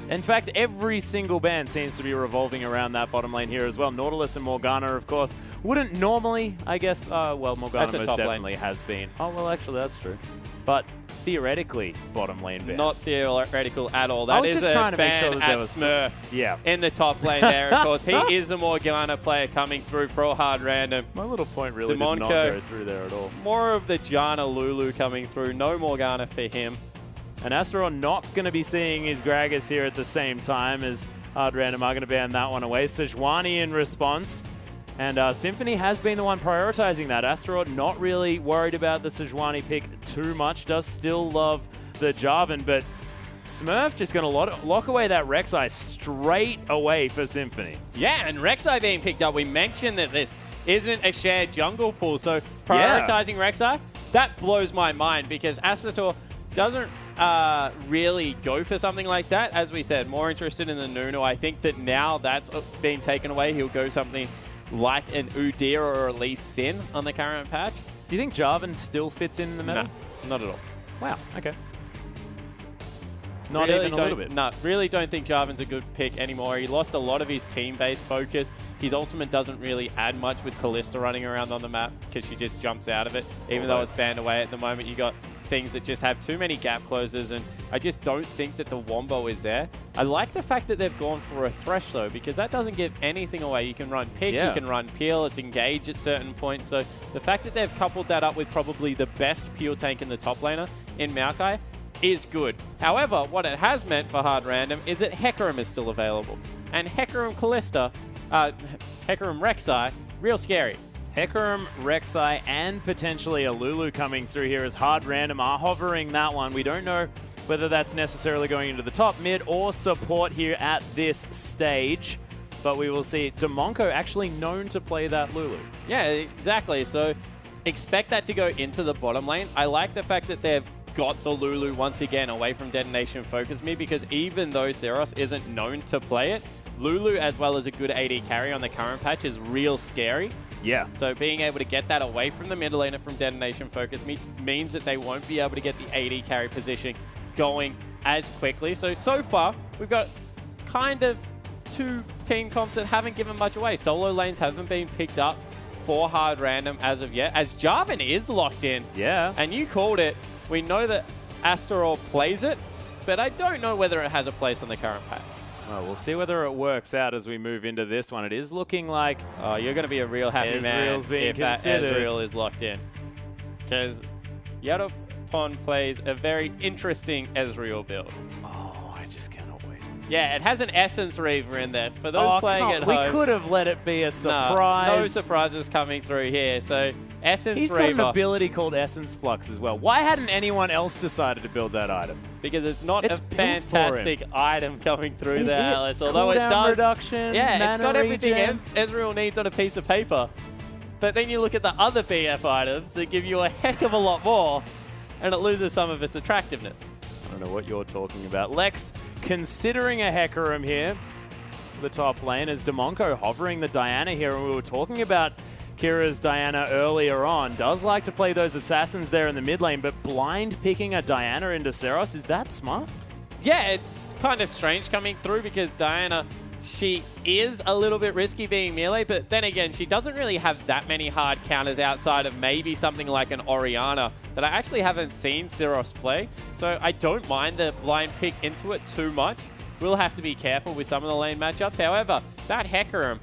In fact, every single band seems to be revolving around that bottom lane here as well. Nautilus and Morgana, of course, wouldn't normally, I guess, well, Morgana most definitely has been. Oh, well, actually, that's true. But theoretically, bottom lane band. Not theoretical at all. That is a trying to make ban sure that at there was Smurf in the top lane there. Of course, he is a Morgana player coming through for a hard random. My little point really did not go through there at all. More of the Janna Lulu coming through. No Morgana for him. And Astro not going to be seeing his Gragas here at the same time as hard random are going to ban that one away. Sejuani in response. And Symphony has been the one prioritizing that. Astaroth not really worried about the Sejuani pick too much. Does still love the Jarvan, but Smurf just going to lock away that Rek'Sai straight away for Symphony. Yeah, and Rek'Sai being picked up. We mentioned that this isn't a shared jungle pool, so prioritizing Rek'Sai, that blows my mind because Astaroth doesn't really go for something like that. As we said, more interested in the Nunu. I think that now that's being taken away, he'll go something like an Udyr or at least Sin on the current patch. Do you think Jarvan still fits in the meta? No, not at all. Wow, okay. Not really even a little bit. No, really don't think Jarvan's a good pick anymore. He lost a lot of his team-based focus. His ultimate doesn't really add much with Kalista running around on the map because she just jumps out of it. Even though it's banned away at the moment, you got things that just have too many gap closers, and I just don't think that the Wombo is there. I like the fact that they've gone for a Thresh, though, because that doesn't give anything away. You can run Pick, you can run Peel, it's engaged at certain points. So the fact that they've coupled that up with probably the best Peel tank in the top laner in Maokai is good. However, what it has meant for hard random is that Hecarim is still available. And Hecarim Kalista, Hecarim Rek'Sai, real scary. Hecarim, Rek'Sai, and potentially a Lulu coming through here as hard random are hovering that one. We don't know whether that's necessarily going into the top, mid, or support here at this stage. But we will see. Demonko actually known to play that Lulu. Yeah, exactly. So expect that to go into the bottom lane. I like the fact that they've got the Lulu once again away from Detonation Focus Me, because even though Seros isn't known to play it, Lulu, as well as a good AD carry on the current patch, is real scary. Yeah. So being able to get that away from the mid laner from Detonation Focus Me means that they won't be able to get the AD carry position going as quickly. So far, we've got kind of two team comps that haven't given much away. Solo lanes haven't been picked up for hard random as of yet, as Jarvan is locked in. Yeah. And you called it. We know that Astaroth plays it, but I don't know whether it has a place on the current patch. Well, we'll see whether it works out as we move into this one. It is looking like... Oh, you're going to be a real happy man if that Ezreal is locked in. Because Yadopon plays a very interesting Ezreal build. Oh, I just cannot wait. Yeah, it has an Essence Reaver in there. For those playing at home... We could have let it be a surprise. No surprises coming through here. So, Essence Reaver... He's got an ability called Essence Flux as well. Why hadn't anyone else decided to build that item? Because it's not a fantastic item coming through there, Alice. Although it does... reduction, yeah, it's got everything Ezreal needs on a piece of paper. But then you look at the other BF items that give you a heck of a lot more, and it loses some of its attractiveness. I don't know what you're talking about. Lex considering a Hecarim here for the top lane as Demonko hovering the Diana here, and we were talking about Kira's Diana earlier on. Does like to play those assassins there in the mid lane, but blind picking a Diana into Seros, is that smart? Yeah, it's kind of strange coming through because Diana, she is a little bit risky being melee, but then again, she doesn't really have that many hard counters outside of maybe something like an Orianna that I actually haven't seen Seros play. So I don't mind the blind pick into it too much. We'll have to be careful with some of the lane matchups. However, that Hecarim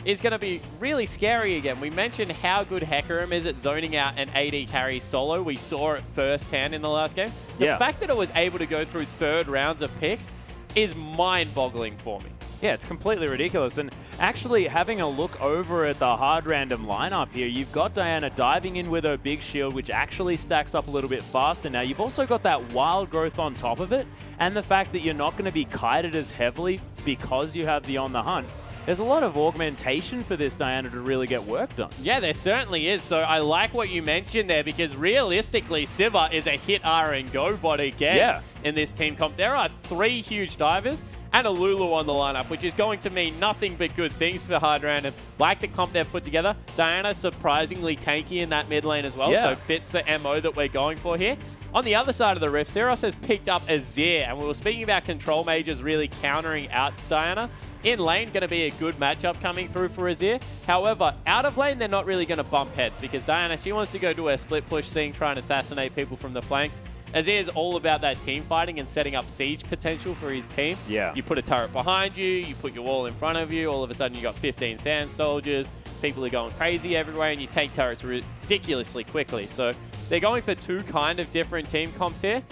is going to be really scary again. We mentioned how good Hecarim is at zoning out an AD carry solo. We saw it firsthand in the last game. The fact that it was able to go through third rounds of picks is mind-boggling for me. Yeah, it's completely ridiculous. And actually having a look over at the hard random lineup here, you've got Diana diving in with her big shield, which actually stacks up a little bit faster now. You've also got that wild growth on top of it, and the fact that you're not going to be kited as heavily because you have the on the hunt. There's a lot of augmentation for this Diana to really get work done. Yeah, there certainly is. So I like what you mentioned there, because realistically, Sivir is a hit R and go bot again in this team comp. There are 3 huge divers and a Lulu on the lineup, which is going to mean nothing but good things for hard random. Like the comp they've put together, Diana surprisingly tanky in that mid lane as well, so fits the MO that we're going for here. On the other side of the rift, Syros has picked up Azir, and we were speaking about control mages really countering out Diana. In lane, going to be a good matchup coming through for Azir. However, out of lane, they're not really going to bump heads because Diana, she wants to go do a split push thing, try and assassinate people from the flanks. Azir is all about that team fighting and setting up siege potential for his team. Yeah. You put a turret behind you, you put your wall in front of you, all of a sudden you got 15 sand soldiers, people are going crazy everywhere, and you take turrets ridiculously quickly. So they're going for two kind of different team comps here,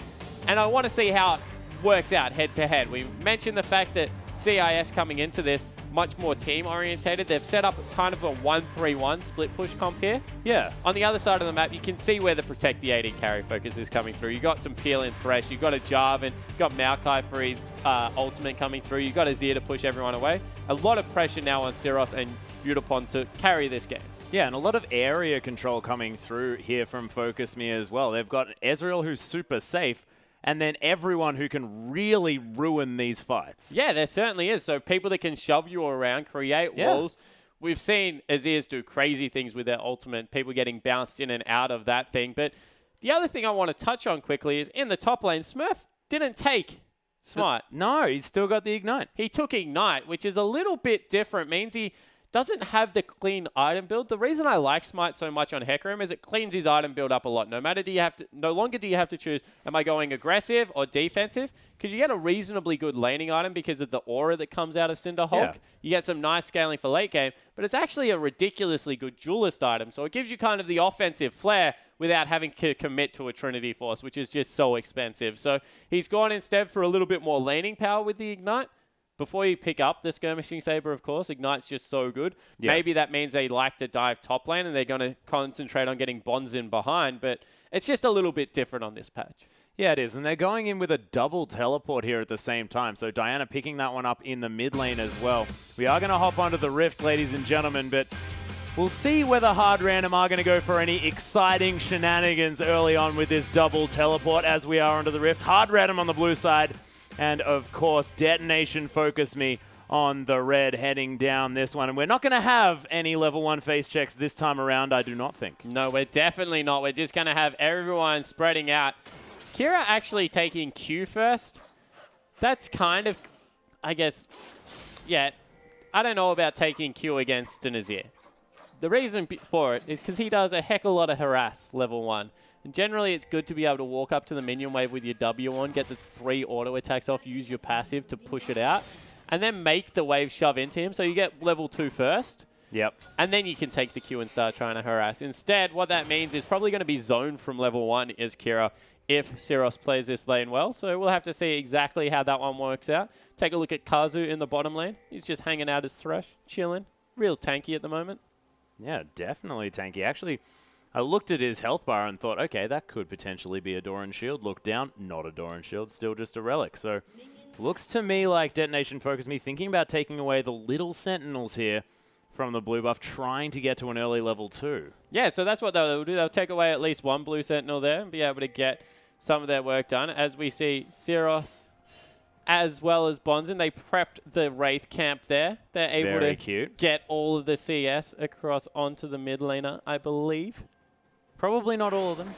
and I want to see how it works out head to head. We mentioned the fact that CIS coming into this much more team orientated. They've set up kind of a 1-3-1 split push comp here. Yeah. On the other side of the map, you can see where the protect the AD carry focus is coming through. You got some peel and thresh. You got a Jarvan. You got Maokai for his ultimate coming through. You got Azir to push everyone away. A lot of pressure now on Syros and Utapon to carry this game. Yeah, and a lot of area control coming through here from Focus Me as well. They've got Ezreal who's super safe, and then everyone who can really ruin these fights. Yeah, there certainly is. So people that can shove you around, create walls. We've seen Azirs do crazy things with their ultimate, people getting bounced in and out of that thing. But the other thing I want to touch on quickly is in the top lane, Smurf didn't take Smite. No, he's still got the Ignite. He took Ignite, which is a little bit different. Means he doesn't have the clean item build. The reason I like Smite so much on Hecarim is it cleans his item build up a lot. No longer do you have to choose, am I going aggressive or defensive? Because you get a reasonably good laning item because of the aura that comes out of Cinderhulk. Yeah. You get some nice scaling for late game, but it's actually a ridiculously good duelist item. So it gives you kind of the offensive flair without having to commit to a Trinity Force, which is just so expensive. So he's gone instead for a little bit more laning power with the Ignite. Before you pick up the Skirmishing Saber, of course, Ignite's just so good. Yeah. Maybe that means they like to dive top lane and they're going to concentrate on getting bonds in behind, but it's just a little bit different on this patch. Yeah, it is, and they're going in with a double teleport here at the same time, so Diana picking that one up in the mid lane as well. We are going to hop onto the Rift, ladies and gentlemen, but we'll see whether Hard Random are going to go for any exciting shenanigans early on with this double teleport as we are onto the Rift. Hard Random on the blue side. And, of course, Detonation Focus Me on the red heading down this one. And we're not going to have any level 1 face checks this time around, I do not think. No, we're definitely not. We're just going to have everyone spreading out. Kira actually taking Q first. That's kind of, I guess, yeah, I don't know about taking Q against an Azir. The reason for it is because he does a heck of a lot of harass level 1. And generally, it's good to be able to walk up to the minion wave with your W on, get the 3 auto attacks off, use your passive to push it out, and then make the wave shove into him. So you get level 2 first. Yep. And then you can take the Q and start trying to harass. Instead, what that means is probably going to be zoned from level 1 is Kira if Syros plays this lane well. So we'll have to see exactly how that one works out. Take a look at Kazu in the bottom lane. He's just hanging out his Thresh, chilling. Real tanky at the moment. Yeah, definitely tanky. Actually, I looked at his health bar and thought, okay, that could potentially be a Doran Shield. Looked down, not a Doran Shield, still just a Relic. So looks to me like Detonation Focus Me thinking about taking away the little Sentinels here from the blue buff, trying to get to an early level 2. Yeah, so that's what they'll do. They'll take away at least one blue Sentinel there and be able to get some of their work done. As we see Syros as well as Bonzen, they prepped the Wraith camp there. They're able to get all of the CS across onto the mid laner, I believe. Probably not all of them.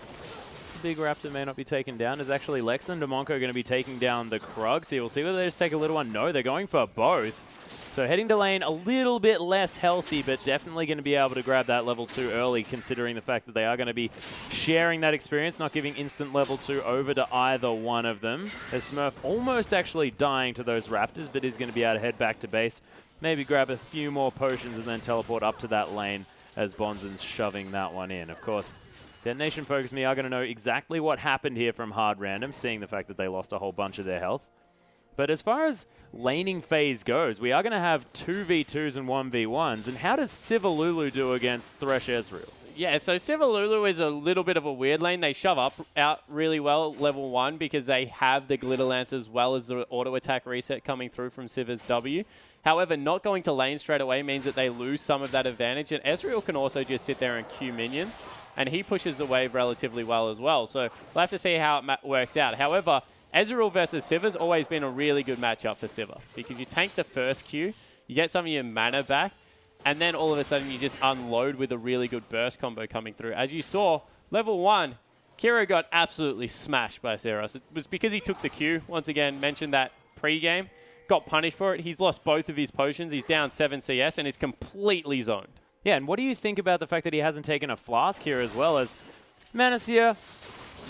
The big Raptor may not be taken down. Is actually Lex and Demonko going to be taking down the Krug? So we'll see whether they just take a little one. No, they're going for both. So heading to lane a little bit less healthy, but definitely going to be able to grab that level 2 early, considering the fact that they are going to be sharing that experience, not giving instant level 2 over to either one of them. As Smurf almost actually dying to those Raptors, but is going to be able to head back to base, maybe grab a few more potions and then teleport up to that lane as Bonzen's shoving that one in. Of course, Detonation Focus Me are going to know exactly what happened here from Hard Random, seeing the fact that they lost a whole bunch of their health. But as far as laning phase goes, we are going to have 2v2s and 1v1s. And how does Sivalulu do against Thresh Ezreal? Yeah, so Sivalulu is a little bit of a weird lane. They shove out really well level 1 because they have the Glitter Lance as well as the auto attack reset coming through from Siva's W. However, not going to lane straight away means that they lose some of that advantage. And Ezreal can also just sit there and queue minions. And he pushes the wave relatively well as well. So we'll have to see how it works out. However, Ezreal versus Siva's always been a really good matchup for Siva because you tank the first Q, you get some of your mana back, and then all of a sudden you just unload with a really good burst combo coming through. As you saw, level 1, Kira got absolutely smashed by Zeros. It was because he took the Q. Once again, mentioned that pre-game. Got punished for it. He's lost both of his potions. He's down 7 CS and is completely zoned. Yeah, and what do you think about the fact that he hasn't taken a flask here as well as Manasseh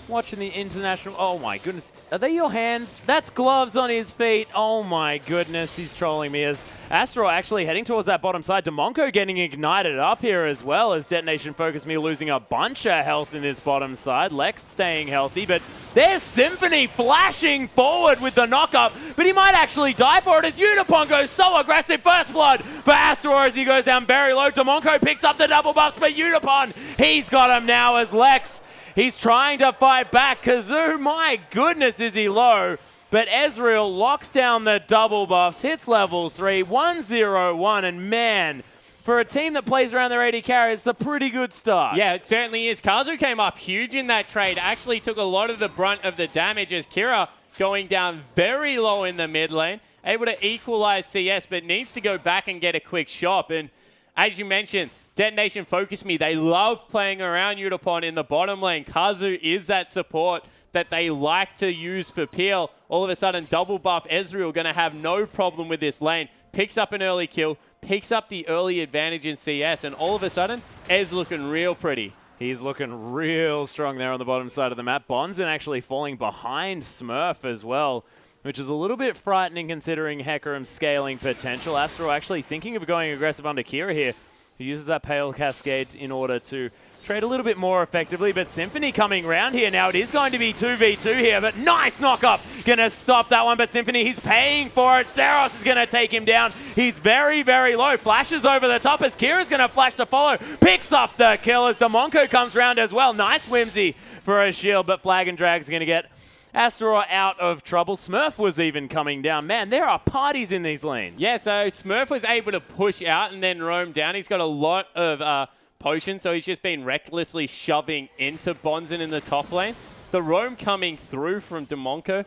watching the international... Oh my goodness. Are they your hands? That's gloves on his feet. Oh my goodness. He's trolling me as Astro actually heading towards that bottom side. Demonco getting ignited up here as well as Detonation Focus Me losing a bunch of health in this bottom side. Lex staying healthy, but there's Symphony flashing forward with the knock-up, but he might actually die for it as Unipon goes so aggressive. First blood for Astro as he goes down very low. Demonco picks up the double buffs for Unipon. He's got him now as Lex. He's trying to fight back. Kazoo, my goodness, is he low. But Ezreal locks down the double buffs, hits level 3, 1-0-1, and man, for a team that plays around their AD carry, it's a pretty good start. Yeah, it certainly is. Kazu came up huge in that trade, actually took a lot of the brunt of the damage as Kira going down very low in the mid lane, able to equalize CS, but needs to go back and get a quick shot. And as you mentioned, Detonation Focus Me, they love playing around Unipon in the bottom lane. Kazu is that support that they like to use for peel. All of a sudden, double buff Ezreal going to have no problem with this lane. Picks up an early kill, picks up the early advantage in CS, and all of a sudden, Ez looking real pretty. He's looking real strong there on the bottom side of the map. Bonzen actually falling behind Smurf as well, which is a little bit frightening considering Hecarim's scaling potential. Astro actually thinking of going aggressive under Kira here. He uses that Pale Cascade in order to trade a little bit more effectively, but Symphony coming round here now. It is going to be 2v2 here, but nice knock-up. Gonna stop that one, but Symphony, he's paying for it. Saros is gonna take him down. He's very, very low. Flashes over the top as Kira's gonna flash to follow. Picks up the kill as Demonco comes round as well. Nice whimsy for a shield, but Flag and Drag's gonna get Astaroth out of trouble. Smurf was even coming down. Man, there are parties in these lanes. Yeah, so Smurf was able to push out and then roam down. He's got a lot of potions, so he's just been recklessly shoving into Bonzen in the top lane. The roam coming through from Demonco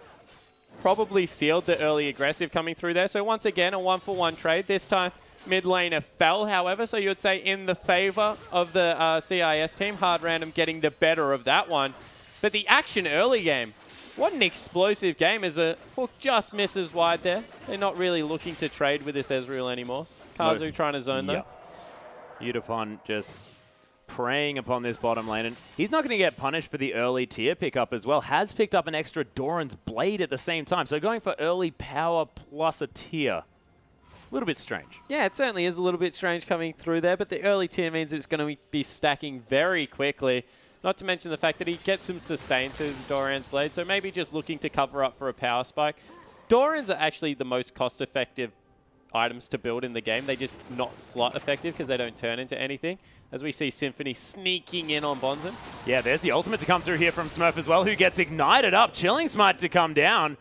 probably sealed the early aggressive coming through there. So once again, a 1-for-1 trade. This time, mid laner fell, however, so you would say in the favor of the CIS team. Hard Random getting the better of that one. But the action early game, what an explosive game as a hook just misses wide there. They're not really looking to trade with this Ezreal anymore. Kazu trying to zone them. Udapon just preying upon this bottom lane. And he's not going to get punished for the early tier pickup as well. Has picked up an extra Doran's Blade at the same time. So going for early power plus a tier. A little bit strange. Yeah, it certainly is a little bit strange coming through there. But the early tier means it's going to be stacking very quickly. Not to mention the fact that he gets some sustain through Doran's Blade, so maybe just looking to cover up for a power spike. Dorans are actually the most cost-effective items to build in the game. They're just not slot effective because they don't turn into anything. As we see Symphony sneaking in on Bonzen. Yeah, there's the ultimate to come through here from Smurf as well, who gets ignited up. Chilling Smite to come down.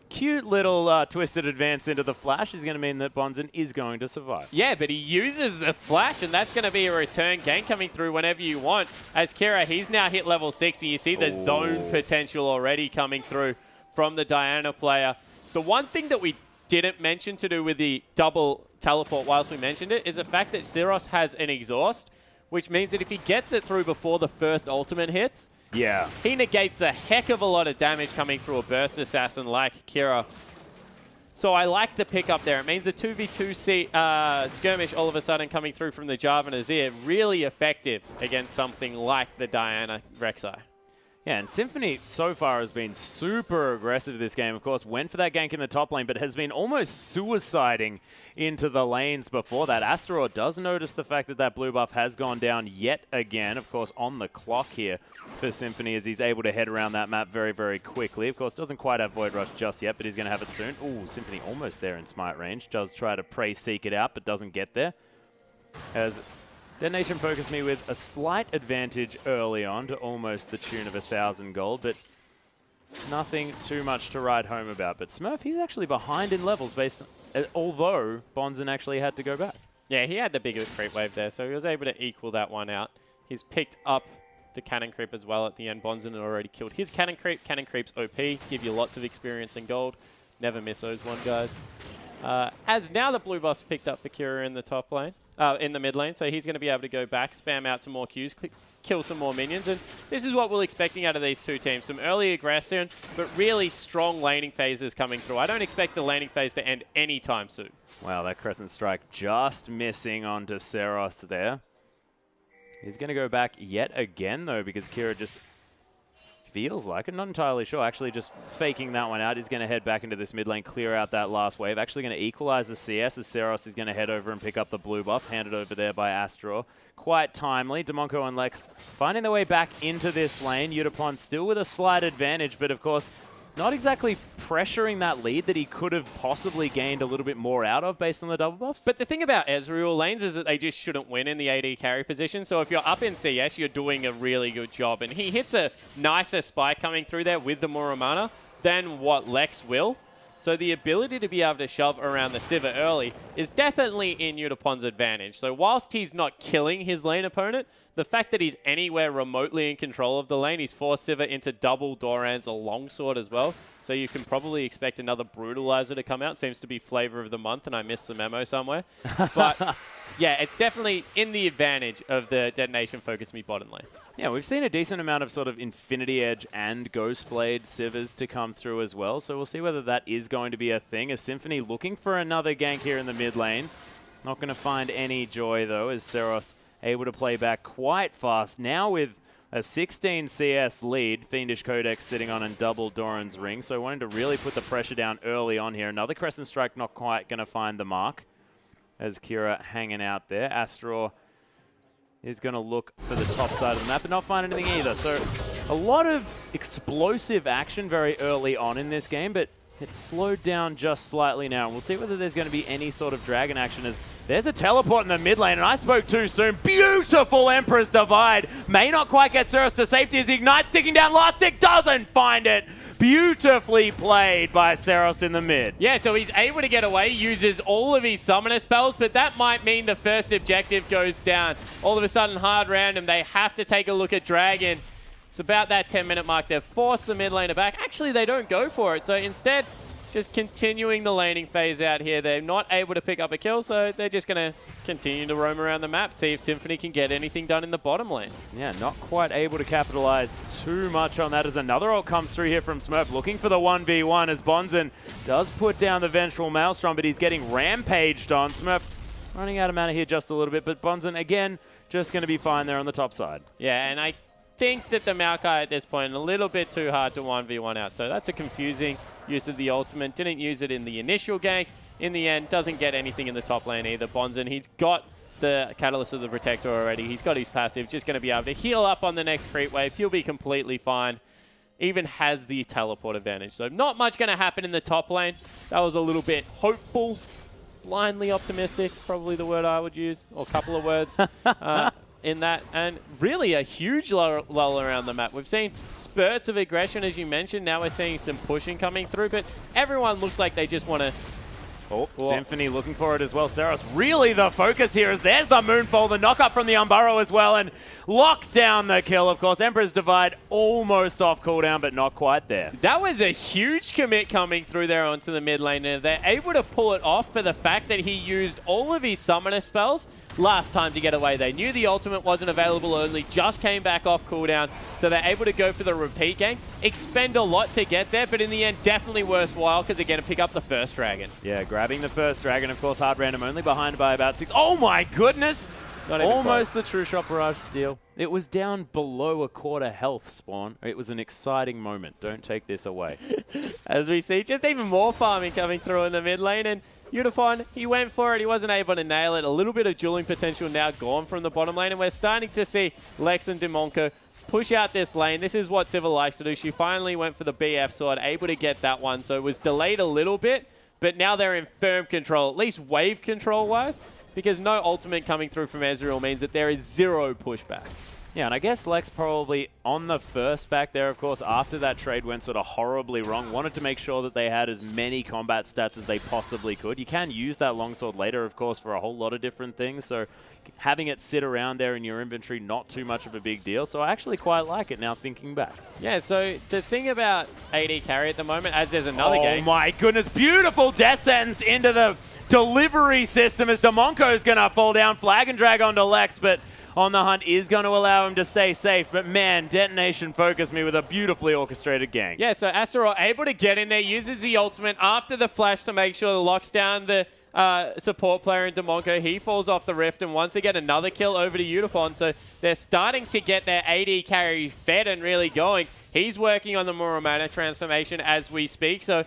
Cute little twisted advance into the flash is going to mean that Bonzen is going to survive. Yeah, but he uses a flash, and that's going to be a return gank coming through whenever you want. As Kira, he's now hit level 6, and you see the zone potential already coming through from the Diana player. The one thing that we didn't mention to do with the double teleport whilst we mentioned it is the fact that Zeros has an exhaust, which means that if he gets it through before the first ultimate hits, he negates a heck of a lot of damage coming through a burst assassin like Kira. So I like the pickup there. It means a 2v2 skirmish all of a sudden coming through from the Jarvan Azir. Really effective against something like the Diana Rek'Sai. Yeah, and Symphony so far has been super aggressive this game. Of course, went for that gank in the top lane, but has been almost suiciding into the lanes before that. Astaroth does notice the fact that that blue buff has gone down yet again. Of course, on the clock here for Symphony as he's able to head around that map very, very quickly. Of course, doesn't quite have Void Rush just yet, but he's going to have it soon. Ooh, Symphony almost there in Smite range. Does try to Prey Seek it out, but doesn't get there. As Detonation Focus Me with a slight advantage early on to almost the tune of 1,000 gold, but nothing too much to write home about. But Smurf, he's actually behind in levels, although Bonzen actually had to go back. Yeah, he had the bigger creep wave there, so he was able to equal that one out. He's picked up the cannon creep as well at the end. Bonzen had already killed his cannon creep. Cannon creep's OP, give you lots of experience and gold. Never miss those one, guys. As now the blue buff's picked up for Kira in the top lane. in the mid lane, so he's going to be able to go back, spam out some more Qs, kill some more minions, and this is what we're expecting out of these two teams. Some early aggression, but really strong laning phases coming through. I don't expect the laning phase to end anytime soon. Wow, that Crescent Strike just missing onto Seros there. He's going to go back yet again, though, because Kira just feels like it. Not entirely sure. Actually, just faking that one out. He's going to head back into this mid lane, clear out that last wave. Actually going to equalize the CS as Seros is going to head over and pick up the blue buff, handed over there by Astro. Quite timely. Demonko and Lex finding their way back into this lane. Yutapon still with a slight advantage, but of course, not exactly pressuring that lead that he could have possibly gained a little bit more out of based on the double buffs. But the thing about Ezreal lanes is that they just shouldn't win in the AD carry position. So if you're up in CS, you're doing a really good job. And he hits a nicer spike coming through there with the Muramana than what Lex will. So the ability to be able to shove around the Sivir early is definitely in Yutapon's advantage. So whilst he's not killing his lane opponent, the fact that he's anywhere remotely in control of the lane, he's forced Sivir into double Doran's, a longsword as well. So you can probably expect another Brutalizer to come out. Seems to be flavor of the month, and I missed the memo somewhere. But yeah, it's definitely in the advantage of the Detonation Focus Me bottom lane. Yeah, we've seen a decent amount of sort of Infinity Edge and Ghostblade Sivers to come through as well, so we'll see whether that is going to be a thing. A Symphony looking for another gank here in the mid lane. Not going to find any joy, though, as Seros able to play back quite fast. Now with a 16 CS lead, Fiendish Codex sitting on and double Doran's ring, so wanting to really put the pressure down early on here. Another Crescent Strike not quite going to find the mark as Kira hanging out there. Astro is going to look for the top side of the map but not find anything either. So a lot of explosive action very early on in this game, but it's slowed down just slightly now. We'll see whether there's going to be any sort of dragon action as there's a teleport in the mid lane, and I spoke too soon. Beautiful Emperor's Divide. May not quite get Seros to safety as he ignites, sticking down last stick, doesn't find it. Beautifully played by Seros in the mid. Yeah, so he's able to get away, uses all of his summoner spells, but that might mean the first objective goes down. All of a sudden, hard random, they have to take a look at Dragon. It's about that 10-minute mark. They've forced the mid laner back. Actually, they don't go for it. So instead, just continuing the laning phase out here. They're not able to pick up a kill, so they're just going to continue to roam around the map, see if Symphony can get anything done in the bottom lane. Yeah, not quite able to capitalize too much on that as another ult comes through here from Smurf, looking for the 1v1 as Bonzen does put down the Vengeful Maelstrom, but he's getting rampaged on. Smurf running out of mana here just a little bit, but Bonzen, again, just going to be fine there on the top side. Yeah, and I think that the Maokai at this point a little bit too hard to 1v1 out, so that's a confusing use of the ultimate. Didn't use it in the initial gank. In the end, doesn't get anything in the top lane either. Bonzen, he's got the Catalyst of the Protector already. He's got his passive, just going to be able to heal up on the next creep wave. He'll be completely fine. Even has the teleport advantage. So not much going to happen in the top lane. That was a little bit hopeful, blindly optimistic, probably the word I would use, or a couple of words. In that, and really a huge lull around the map. We've seen spurts of aggression, as you mentioned. Now we're seeing some pushing coming through, but everyone looks like they just want to... Oh, Symphony looking for it as well. Seros really the focus here as there's the Moonfall, the knock up from the Umburrow as well, and lock down the kill, of course. Emperor's Divide almost off cooldown, but not quite there. That was a huge commit coming through there onto the mid lane, and they're able to pull it off for the fact that he used all of his summoner spells last time to get away. They knew the ultimate wasn't available early, just came back off cooldown, so they're able to go for the repeat gank, expend a lot to get there, but in the end, definitely worthwhile because they're going to pick up the first dragon. Yeah, grabbing the first dragon, of course, hard random only behind by about 6. Oh my goodness! Almost the True Shot Barrage steal. It was down below a quarter health, Spawn. It was an exciting moment. Don't take this away. As we see, just even more farming coming through in the mid lane, and Yutapon, he went for it. He wasn't able to nail it. A little bit of dueling potential now gone from the bottom lane, and we're starting to see Lex and Demonko push out this lane. This is what Sivir likes to do. She finally went for the BF sword, able to get that one, so it was delayed a little bit, but now they're in firm control, at least wave control-wise, because no ultimate coming through from Ezreal means that there is zero pushback. Yeah, and I guess Lex probably on the first back there, of course, after that trade went sort of horribly wrong, wanted to make sure that they had as many combat stats as they possibly could. You can use that longsword later, of course, for a whole lot of different things, so having it sit around there in your inventory, not too much of a big deal. So I actually quite like it now thinking back. Yeah, so the thing about AD carry at the moment, as there's another game. Oh my goodness, beautiful death sentence into the delivery system as Demonco's going to fall down. Flag and drag onto Lex, but On the Hunt is going to allow him to stay safe. But man, Detonation focused me with a beautifully orchestrated gank. Yeah, so Astaroth able to get in there, uses the ultimate after the flash to make sure it locks down the support player in Demonco. He falls off the Rift, and once again, another kill over to Utapon. So they're starting to get their AD carry fed and really going. He's working on the Muramana transformation as we speak. So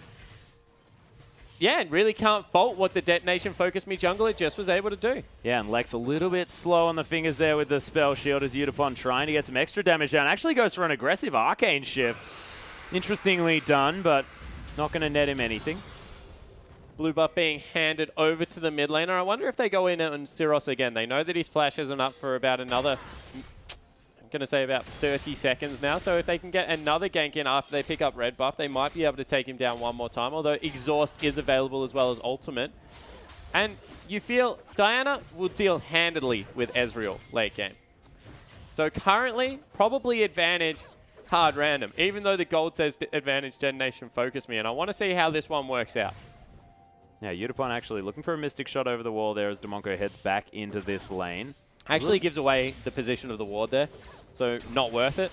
yeah, really can't fault what the Detonation Focus Me jungler just was able to do. Yeah, and Lex a little bit slow on the fingers there with the spell shield as Utapon trying to get some extra damage down. Actually goes for an aggressive arcane shift. Interestingly done, but not going to net him anything. Blue buff being handed over to the mid laner. I wonder if they go in on Syros again. They know that his flash isn't up for about another, I'm going to say about 30 seconds now. So if they can get another gank in after they pick up red buff, they might be able to take him down one more time. Although Exhaust is available as well as Ultimate. And you feel Diana will deal handedly with Ezreal late game. So currently, probably advantage hard random, even though the gold says advantage Detonation Focus Me. And I want to see how this one works out. Now, Utapon actually looking for a Mystic Shot over the wall there as Demonco heads back into this lane. Actually gives away the position of the ward there, so not worth it.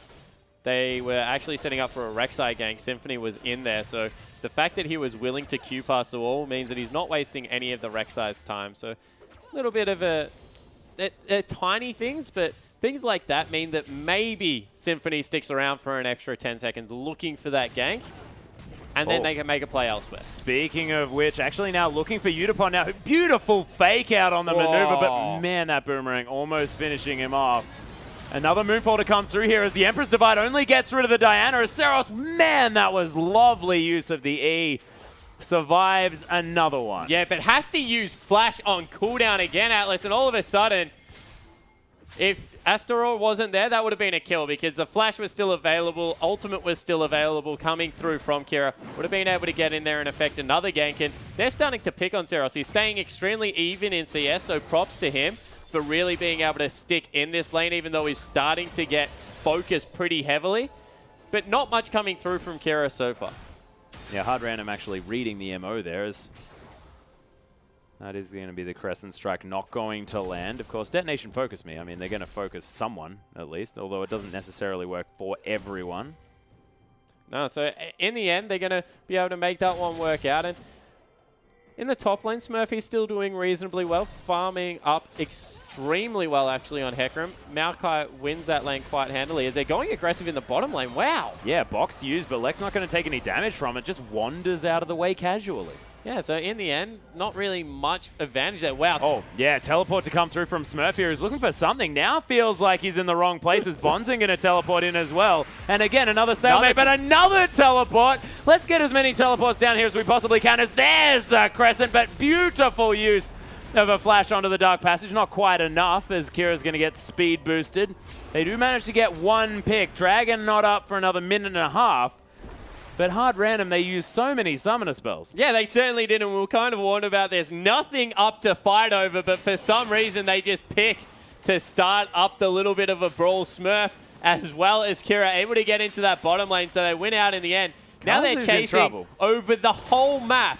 They were actually setting up for a Rek'Sai gank. Symphony was in there, so the fact that he was willing to Q past the wall means that he's not wasting any of the Rek'Sai's time. So a little bit of they're tiny things, but things like that mean that maybe Symphony sticks around for an extra 10 seconds looking for that gank. And then they can make a play elsewhere. Speaking of which, actually now looking for Utapon now. Beautiful fake out on the maneuver, but man, that boomerang almost finishing him off. Another Moonfall to come through here as the Emperor's Divide only gets rid of the Diana. As Saros, man, that was lovely use of the E. Survives another one. Yeah, but has to use Flash on cooldown again, Atlas, and all of a sudden, if Astaroth wasn't there, that would have been a kill because the Flash was still available, Ultimate was still available, coming through from Kira. Would have been able to get in there and affect another gank, and they're starting to pick on Saros. He's staying extremely even in CS, so props to him for really being able to stick in this lane, even though he's starting to get focused pretty heavily. But not much coming through from Kira so far. Yeah, hard random actually reading the MO there as that is going to be the Crescent Strike not going to land. Of course, Detonation Focus Me. I mean, they're going to focus someone, at least, although it doesn't necessarily work for everyone. No, so in the end, they're going to be able to make that one work out. And in the top lane, Smurfy's still doing reasonably well, farming up extremely well, actually, on Hecarim. Maokai wins that lane quite handily as they're going aggressive in the bottom lane. Wow. Yeah, box used, but Lex not going to take any damage from it. Just wanders out of the way casually. Yeah, so in the end, not really much advantage there. Wow. Oh, yeah, teleport to come through from Smurf here. He's looking for something. Now feels like he's in the wrong place as Bonzen going to teleport in as well. And again, another stalemate, but another teleport. Let's get as many teleports down here as we possibly can as there's the Crescent, but beautiful use of a flash onto the Dark Passage. Not quite enough as Kira's going to get speed boosted. They do manage to get one pick. Dragon not up for another minute and a half. But hard random, they use so many summoner spells. Yeah, they certainly did, and we were kind of warned about there's nothing up to fight over, but for some reason they just pick to start up the little bit of a brawl. Smurf, as well as Kira, able to get into that bottom lane, so they win out in the end. Now they're chasing over the whole map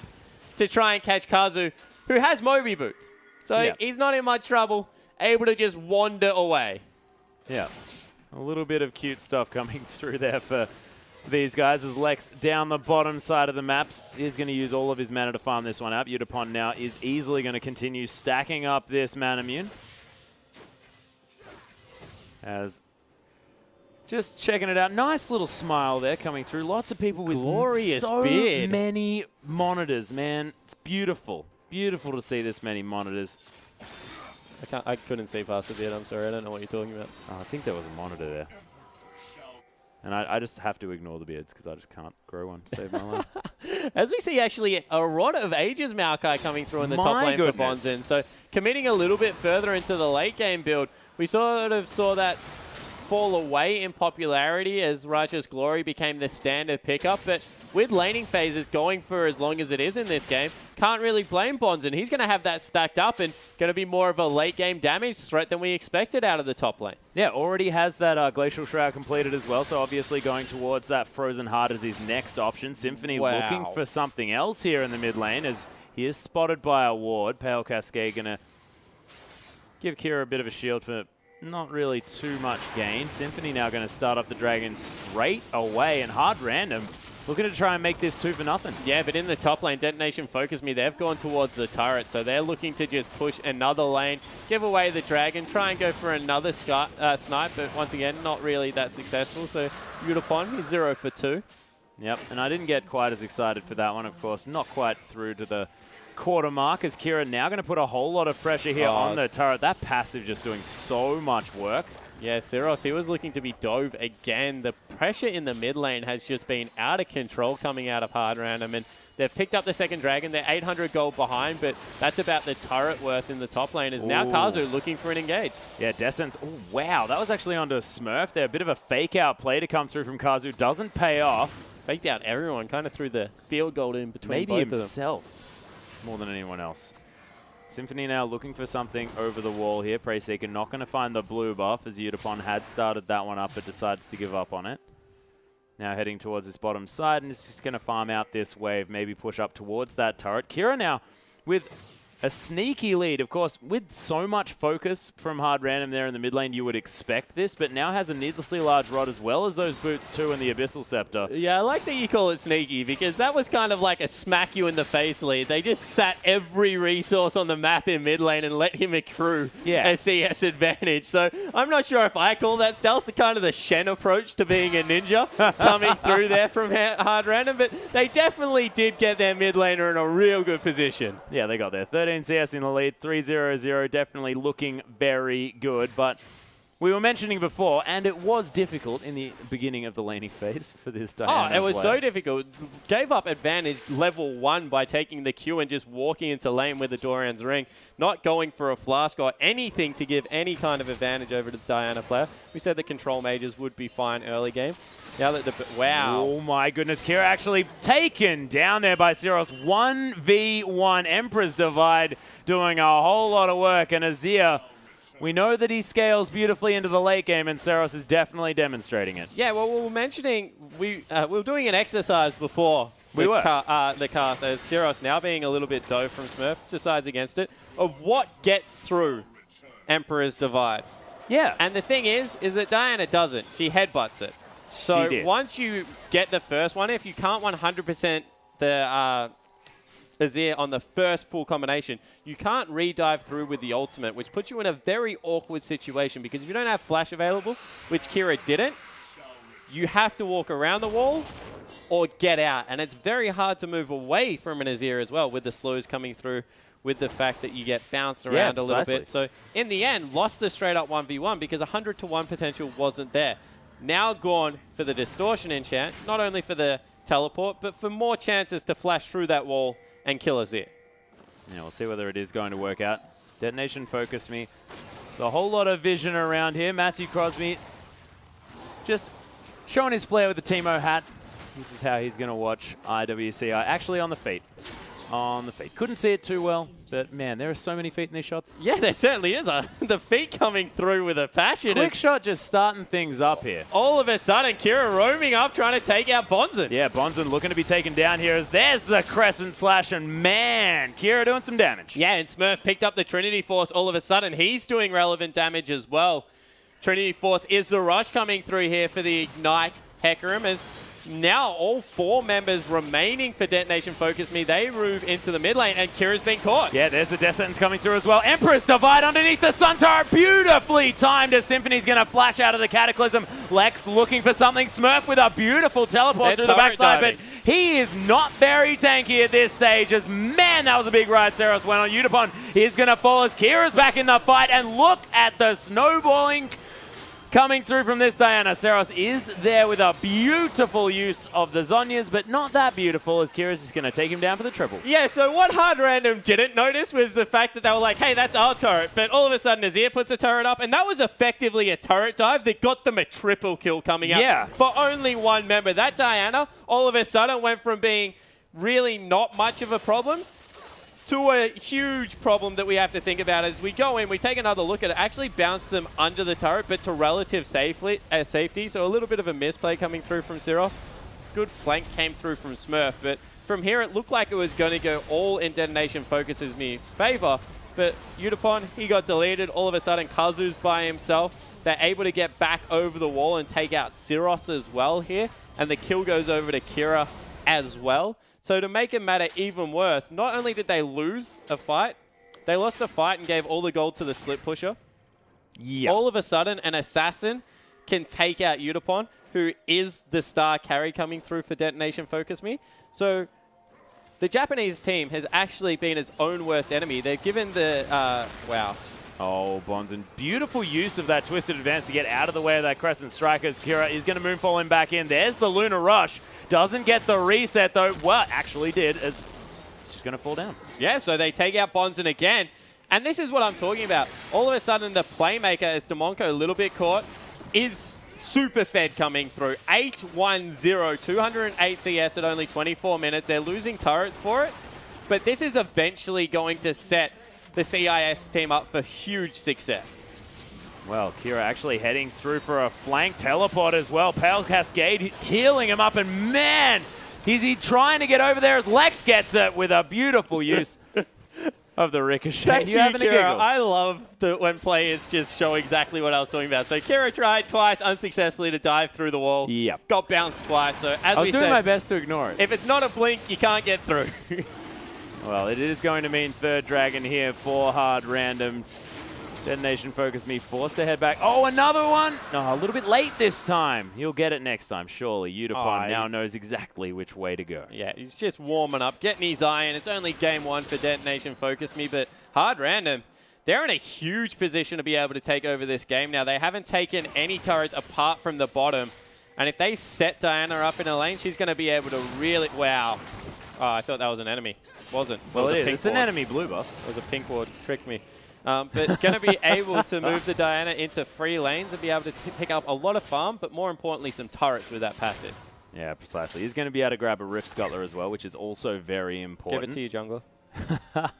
to try and catch Kazu, who has Moby Boots. So he's not in much trouble, able to just wander away. Yeah, a little bit of cute stuff coming through there for these guys as Lex down the bottom side of the map is going to use all of his mana to farm this one out. Utapon now is easily going to continue stacking up this Manamune. As just checking it out. Nice little smile there coming through. Lots of people with glorious beard. Many monitors, man. It's beautiful. Beautiful to see this many monitors. I couldn't see past the beard. I'm sorry. I don't know what you're talking about. Oh, I think there was a monitor there. And I just have to ignore the beards because I just can't grow one to save my life. As we see, actually, a rod of ages Maokai coming through in the top lane for Bonzen. So committing a little bit further into the late game build, we sort of saw that fall away in popularity as Righteous Glory became the standard pickup. But with laning phases going for as long as it is in this game, can't really blame Bonzen. He's going to have that stacked up and going to be more of a late game damage threat than we expected out of the top lane. Yeah, already has that Glacial Shroud completed as well, so obviously going towards that Frozen Heart as his next option. Symphony looking for something else here in the mid lane as He is spotted by a ward. Pale Cascade going to give Kira a bit of a shield for not really too much gain. Symphony now going to start up the Dragon straight away, and Hard Random looking to try and make this 2 for nothing. Yeah, but in the top lane, Detonation Focus Me, they've gone towards the turret, so they're looking to just push another lane, give away the Dragon, try and go for another snipe, but once again, not really that successful. So Udapon is 0 for 2. Yep, and I didn't get quite as excited for that one, of course. Not quite through to the quarter mark, as Kira now going to put a whole lot of pressure here on the turret. That passive just doing so much work. Yeah, Syros, he was looking to be dove again. The pressure in the mid lane has just been out of control coming out of Hard Random, and they've picked up the second Dragon. They're 800 gold behind, but that's about the turret worth in the top lane. Is now Kazu looking for an engage. Yeah, Descents. Oh, wow. That was actually onto Smurf there. A bit of a fake-out play to come through from Kazu. Doesn't pay off. Faked out everyone, kind of threw the field goal in between Maybe both himself more than anyone else. Symphony now looking for something over the wall here. Preyseeker not going to find the blue buff, as Udapon had started that one up but decides to give up on it. Now heading towards his bottom side, and is just going to farm out this wave, maybe push up towards that turret. Kira now with a sneaky lead. Of course, with so much focus from Hard Random there in the mid lane, you would expect this, but now has a needlessly large rod as well as those boots too and the Abyssal Scepter. Yeah, I like that you call it sneaky, because that was kind of like a smack you in the face lead. They just sat every resource on the map in mid lane and let him accrue a CS advantage. So I'm not sure if I call that stealth, the kind of the Shen approach to being a ninja coming through there from Hard Random, but they definitely did get their mid laner in a real good position. Yeah, they got there. 13 CS in the lead, 3-0-0, definitely looking very good. But we were mentioning before, and it was difficult in the beginning of the laning phase for this Diana. Oh, it was so difficult. Gave up advantage level 1 by taking the Q and just walking into lane with the Dorian's Ring, not going for a flask or anything to give any kind of advantage over to the Diana player. We said the control mages would be fine early game. Now that the wow. Oh my goodness, Kira actually taken down there by Syros. 1v1 Emperor's Divide doing a whole lot of work, and Azir, we know that he scales beautifully into the late game, and Syros is definitely demonstrating it. Yeah, well, we were mentioning, we were doing an exercise before the cast, as Syros, now being a little bit dove from Smurf, decides against it, of what gets through Emperor's Divide. Yeah. And the thing is that Diana doesn't. She headbutts it. So once you get the first one, if you can't 100% the Azir on the first full combination, you can't re-dive through with the ultimate, which puts you in a very awkward situation, because if you don't have flash available, which Kira didn't, you have to walk around the wall or get out. And it's very hard to move away from an Azir as well, with the slows coming through, with the fact that you get bounced around a little bit. So in the end, lost the straight up 1v1 because 100-to-1 potential wasn't there. Now gone for the distortion enchant, not only for the teleport, but for more chances to flash through that wall and kill Azir. Yeah, we'll see whether it is going to work out. Detonation Focus Me. A whole lot of vision around here. Matthew Crosby just showing his flair with the Teemo hat. This is how he's going to watch IWCI. Actually on the feet. On the feet. Couldn't see it too well, but man, there are so many feet in these shots. Yeah, there certainly is. The feet coming through with a passion. Quick shot just starting things up here. All of a sudden, Kira roaming up, trying to take out Bonzen. Yeah, Bonzen looking to be taken down here as there's the Crescent Slash, and man, Kira doing some damage. Yeah, and Smurf picked up the Trinity Force all of a sudden. He's doing relevant damage as well. Trinity Force is the rush coming through here for the Ignite Hecarim, as now all 4 members remaining for Detonation Focus Me, they move into the mid lane, and Kira's been caught. Yeah, there's the Death Sentence coming through as well. Emperor's Divide underneath the Sun Turret, beautifully timed as Symphony's going to flash out of the Cataclysm. Lex looking for something. Smurf with a beautiful teleport through the backside, but he is not very tanky at this stage, as man, that was a big ride Syros went on. Udapon is going to fall as Kira's back in the fight, and look at the snowballing coming through from this Diana. Syros is there with a beautiful use of the Zhonya's, but not that beautiful, as Kira's just going to take him down for the triple. Yeah, so what Hard Random didn't notice was the fact that they were like, hey, that's our turret. But all of a sudden, Azir puts a turret up, and that was effectively a turret dive that got them a triple kill coming out for only 1 member. That Diana, all of a sudden, went from being really not much of a problem to a huge problem that we have to think about. As we go in, we take another look at it, actually bounced them under the turret, but to relative safety, so a little bit of a misplay coming through from Cyril. Good flank came through from Smurf, but from here, it looked like it was going to go all in Detonation Focus's me favor, but Udapon, he got deleted. All of a sudden, Kazu's by himself. They're able to get back over the wall and take out Siros as well here, and the kill goes over to Kira as well. So to make it matter even worse, not only did they lose a fight, they lost a fight and gave all the gold to the split pusher. Yeah. All of a sudden, an assassin can take out Udapon, who is the star carry coming through for Detonation Focus Me. So the Japanese team has actually been its own worst enemy. They've given the... wow. Oh, Bonzen. Beautiful use of that twisted advance to get out of the way of that Crescent Striker. Kira is going to moonfall him back in. There's the Lunar Rush. Doesn't get the reset, though. Well, actually did, as it's just going to fall down. Yeah, so they take out Bonzen again. And this is what I'm talking about. All of a sudden, the playmaker, as Demonko a little bit caught, is super fed coming through. 8-1-0, 208 CS at only 24 minutes. They're losing turrets for it, but this is eventually going to set the CIS team up for huge success. Well, Kira actually heading through for a flank teleport as well. Pale Cascade healing him up, and man, is he trying to get over there as Lex gets it with a beautiful use of the ricochet. Thank you, having a Kira. giggle. I love when players just show exactly what I was talking about. So Kira tried twice unsuccessfully to dive through the wall. Yep. Got bounced twice. So as I we was doing said, my best to ignore it. if it's not a blink, you can't get through. Well, it is going to mean third dragon here for Hard Random. Detonation Focus Me forced to head back. Oh, another one! No, a little bit late this time. He'll get it next time, surely. Udapon now knows exactly which way to go. Yeah, he's just warming up, getting his eye in. It's only game one for Detonation Focus Me, but Hard Random, they're in a huge position to be able to take over this game now. They haven't taken any turrets apart from the bottom. And if they set Diana up in a lane, she's going to be able to really... Wow. Oh, I thought that was an enemy. Wasn't. Well, it it is. It's an enemy blue buff. It was a pink ward. Tricked me. But going to be able to move the Diana into free lanes and be able to pick up a lot of farm, but more importantly, some turrets with that passive. Yeah, precisely. He's going to be able to grab a Rift Scuttler as well, which is also very important. Give it to you, jungler.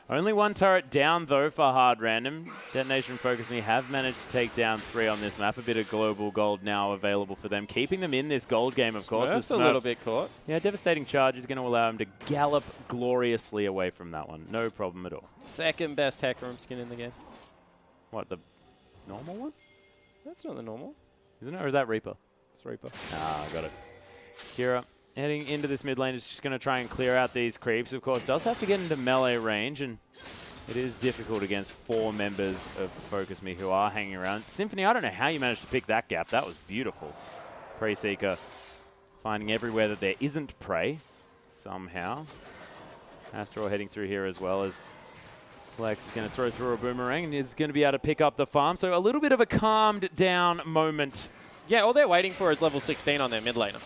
Only one turret down, though, for Hard Random. Detonation Focus Me have managed to take down 3 on this map. A bit of global gold now available for them, keeping them in this gold game, of course. That's a little bit caught. Yeah, Devastating Charge is going to allow him to gallop gloriously away from that one. No problem at all. Second best Tech Room skin in the game. What, the normal one? That's not the normal. Isn't it, or is that Reaper? It's Reaper. Ah, got it. Kira heading into this mid lane is just going to try and clear out these creeps. Of course, does have to get into melee range, and it is difficult against 4 members of Focus Me who are hanging around. Symphony, I don't know how you managed to pick that gap. That was beautiful. Prey Seeker finding everywhere that there isn't prey somehow. Astral heading through here as well as Lex is going to throw through a boomerang and is going to be able to pick up the farm. So a little bit of a calmed down moment. Yeah, all they're waiting for is level 16 on their mid laner.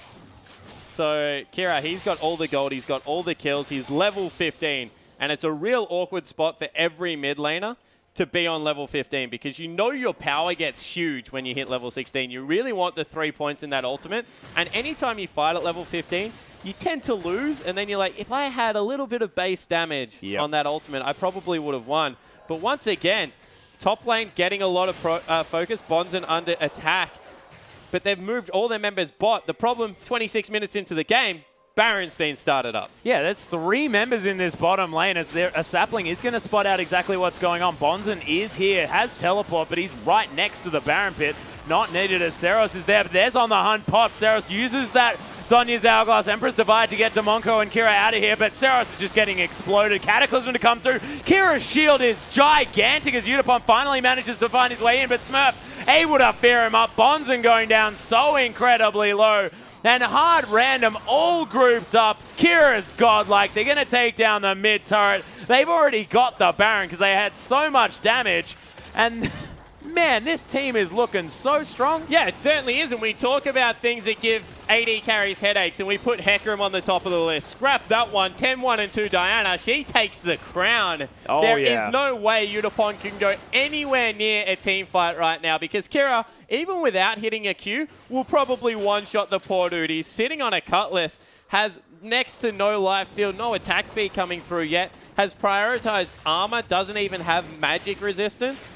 So Kira, he's got all the gold, he's got all the kills, he's level 15. And it's a real awkward spot for every mid laner to be on level 15 because you know your power gets huge when you hit level 16. You really want the 3 points in that ultimate. And anytime you fight at level 15, you tend to lose. And then you're like, if I had a little bit of base damage on that ultimate, I probably would have won. But once again, top lane getting a lot of focus, Bonzen under attack. But they've moved all their members bot. The problem, 26 minutes into the game, Baron's been started up. Yeah, there's 3 members in this bottom lane. As a sapling is going to spot out exactly what's going on. Bonzen is here, has teleport, but he's right next to the Baron pit. Not needed as Seros is there, but there's on the hunt pop. Seros uses that Sonya's Hourglass Empress Divide to get Demonko and Kira out of here, but Seros is just getting exploded. Cataclysm to come through. Kira's shield is gigantic as Udapon finally manages to find his way in, but Smurf able to fear him up. Bonzen going down so incredibly low. And Hard Random all grouped up. Kira's godlike. They're going to take down the mid turret. They've already got the Baron because they had so much damage. And man, this team is looking so strong. Yeah, it certainly is. And we talk about things that give AD carries headaches, and we put Hecarim on the top of the list. Scrap that one. 10-1 and 2 Diana. She takes the crown. Oh, there is no way Udapon can go anywhere near a team fight right now because Kira, even without hitting a Q, will probably one-shot the poor dude. He's sitting on a Cutlass, has next to no lifesteal, no attack speed coming through yet, has prioritized armor, doesn't even have magic resistance.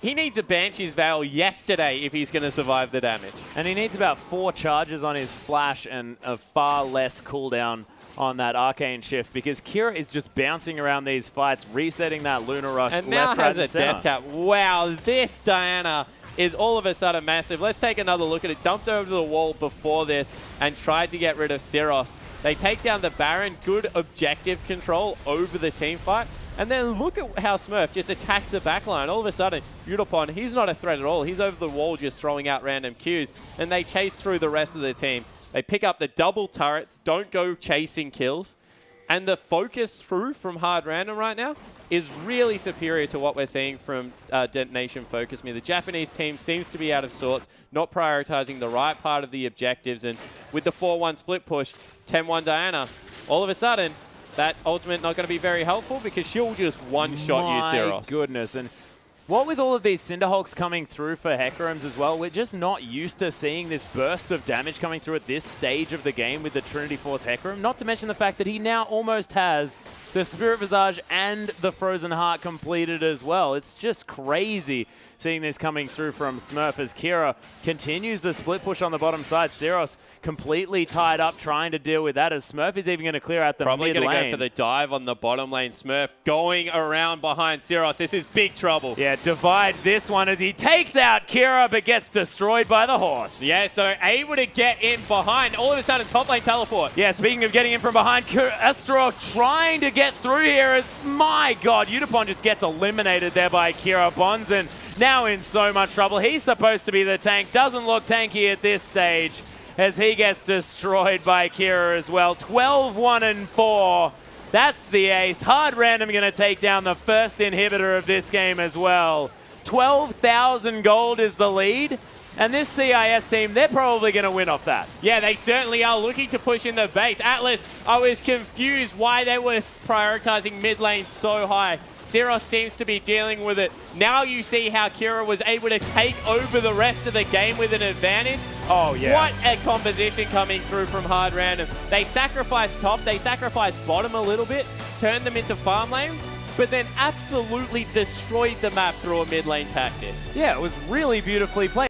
He needs a Banshee's Veil yesterday if he's going to survive the damage. And he needs about 4 charges on his flash and a far less cooldown on that Arcane Shift, because Kira is just bouncing around these fights, resetting that Lunar Rush And left, now right, has and a Death center. Cap. Wow, this Diana is all of a sudden massive. Let's take another look at it. Dumped over the wall before this and tried to get rid of Syros. They take down the Baron. Good objective control over the team fight. And then look at how Smurf just attacks the backline. All of a sudden, Utopon, he's not a threat at all. He's over the wall just throwing out random Qs. And they chase through the rest of the team. They pick up the double turrets, don't go chasing kills. And the focus through from Hard Random right now is really superior to what we're seeing from Detonation Focus Me. The Japanese team seems to be out of sorts, not prioritizing the right part of the objectives. And with the 4-1 split push, 10-1 Diana, all of a sudden, that ultimate not going to be very helpful because she'll just one-shot you, Syros. My goodness. And what with all of these Cinderhulks coming through for Hecarims as well, we're just not used to seeing this burst of damage coming through at this stage of the game with the Trinity Force Hecarim, not to mention the fact that he now almost has the Spirit Visage and the Frozen Heart completed as well. It's just crazy seeing this coming through from Smurf as Kira continues the split push on the bottom side. Syros completely tied up trying to deal with that as Smurf is even going to clear out the Probably mid lane. going to go for the dive on the bottom lane. Smurf going around behind Syros. This is big trouble. Yeah, divide this one as he takes out Kira but gets destroyed by the horse. Yeah, so able to get in behind. All of a sudden, top lane teleport. Yeah, speaking of getting in from behind, Astaroth trying to get through here as, my God, Utopon just gets eliminated there by Kira. Bonzen now in so much trouble. He's supposed to be the tank. Doesn't look tanky at this stage as he gets destroyed by Kira as well. 12-1-4. That's the ace. Hard Random going to take down the first inhibitor of this game as well. 12,000 gold is the lead. And this CIS team, they're probably going to win off that. Yeah, they certainly are looking to push in the base. Atlas, I was confused why they were prioritizing mid lane so high. Syros seems to be dealing with it. Now you see how Kira was able to take over the rest of the game with an advantage. Oh, yeah. What a composition coming through from Hard Random. They sacrificed top, they sacrificed bottom a little bit, turned them into farm lanes, but then absolutely destroyed the map through a mid lane tactic. Yeah, it was really beautifully played.